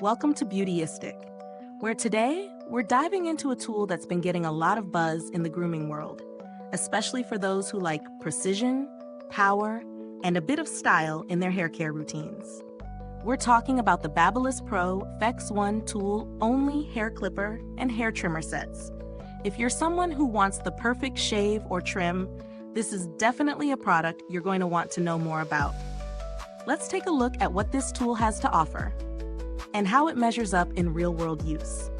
Welcome to Beautyistic, where today we're diving into a tool that's been getting a lot of buzz in the grooming world, especially for those who like precision, power, and a bit of style in their hair care routines. We're talking about the BaBylissPRO FXONE tool-only hair clipper and hair trimmer sets. If you're someone who wants the perfect shave or trim, this is definitely a product you're going to want to know more about. Let's take a look at what this tool has to offer and how it measures up in real-world use.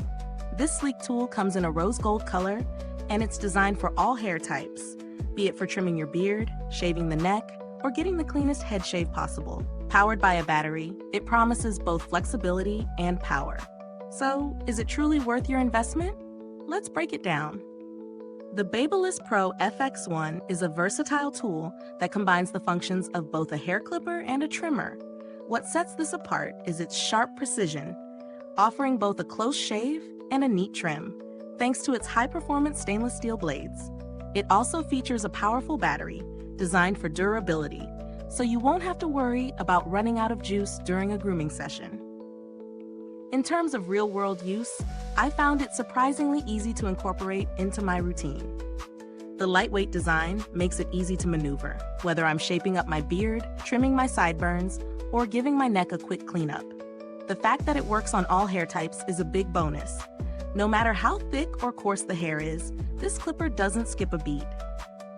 This sleek tool comes in a rose gold color, and it's designed for all hair types, be it for trimming your beard, shaving the neck, or getting the cleanest head shave possible. Powered by a battery, it promises both flexibility and power. So, is it truly worth your investment? Let's break it down. The BaBylissPRO FXONE is a versatile tool that combines the functions of both a hair clipper and a trimmer. What sets this apart is its sharp precision, offering both a close shave and a neat trim, thanks to its high-performance stainless steel blades. It also features a powerful battery designed for durability, so you won't have to worry about running out of juice during a grooming session. In terms of real-world use, I found it surprisingly easy to incorporate into my routine. The lightweight design makes it easy to maneuver, whether I'm shaping up my beard, trimming my sideburns, or giving my neck a quick cleanup. The fact that it works on all hair types is a big bonus. No matter how thick or coarse the hair is, this clipper doesn't skip a beat.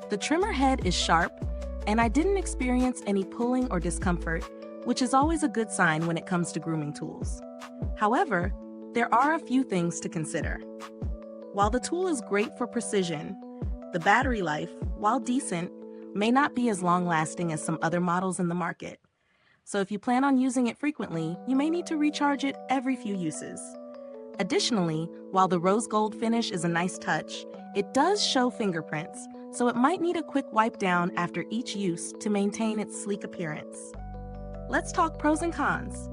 The trimmer head is sharp, and I didn't experience any pulling or discomfort, which is always a good sign when it comes to grooming tools. However, there are a few things to consider. While the tool is great for precision, the battery life, while decent, may not be as long-lasting as some other models in the market. So if you plan on using it frequently, you may need to recharge it every few uses. Additionally, while the rose gold finish is a nice touch, it does show fingerprints, so it might need a quick wipe down after each use to maintain its sleek appearance. Let's talk pros and cons.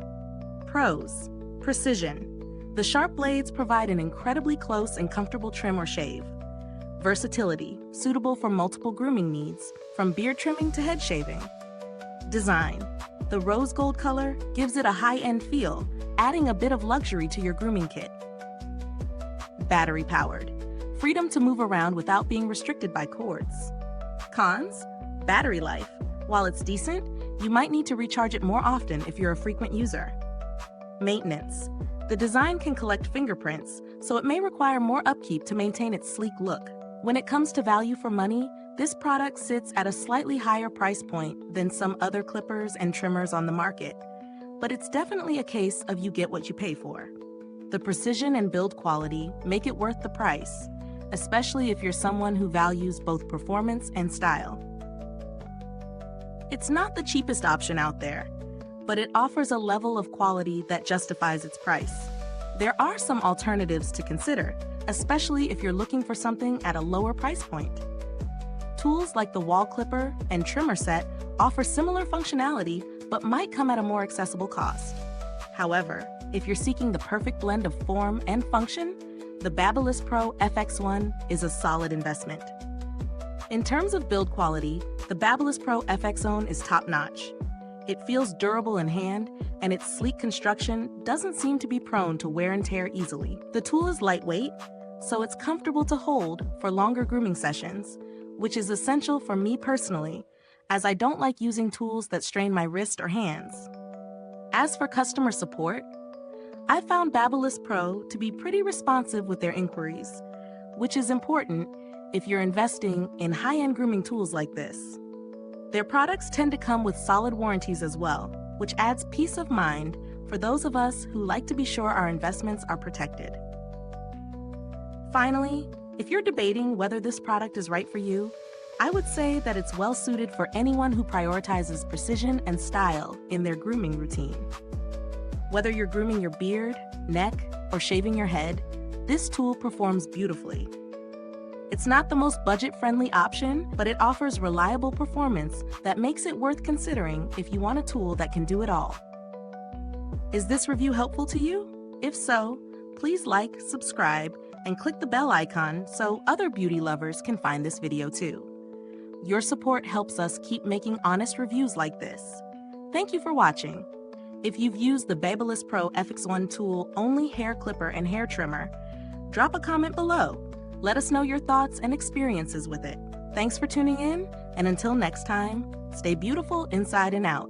Pros: precision. The sharp blades provide an incredibly close and comfortable trim or shave. Versatility, suitable for multiple grooming needs, from beard trimming to head shaving. Design. The rose gold color gives it a high-end feel, adding a bit of luxury to your grooming kit. Battery powered. Freedom to move around without being restricted by cords. Cons: battery life. While it's decent, you might need to recharge it more often if you're a frequent user. Maintenance. The design can collect fingerprints, so it may require more upkeep to maintain its sleek look. When it comes to value for money, this product sits at a slightly higher price point than some other clippers and trimmers on the market, but it's definitely a case of you get what you pay for. The precision and build quality make it worth the price, especially if you're someone who values both performance and style. It's not the cheapest option out there, but it offers a level of quality that justifies its price. There are some alternatives to consider, especially if you're looking for something at a lower price point. Tools like the wall clipper and trimmer set offer similar functionality, but might come at a more accessible cost. However, if you're seeking the perfect blend of form and function, the BaBylissPRO FXONE is a solid investment. In terms of build quality, the BaBylissPRO FXONE is top-notch. It feels durable in hand, and its sleek construction doesn't seem to be prone to wear and tear easily. The tool is lightweight, so it's comfortable to hold for longer grooming sessions, which is essential for me personally, as I don't like using tools that strain my wrist or hands. As for customer support, I found BaBylissPRO to be pretty responsive with their inquiries, which is important if you're investing in high-end grooming tools like this. Their products tend to come with solid warranties as well, which adds peace of mind for those of us who like to be sure our investments are protected. Finally, if you're debating whether this product is right for you, I would say that it's well suited for anyone who prioritizes precision and style in their grooming routine. Whether you're grooming your beard, neck, or shaving your head, this tool performs beautifully. It's not the most budget-friendly option, but it offers reliable performance that makes it worth considering if you want a tool that can do it all. Is this review helpful to you? If so, please like, subscribe, and click the bell icon so other beauty lovers can find this video too. Your support helps us keep making honest reviews like this. Thank you for watching. If you've used the BaBylissPRO FXONE tool only hair clipper and hair trimmer, drop a comment below. Let us know your thoughts and experiences with it. Thanks for tuning in, and until next time, stay beautiful inside and out.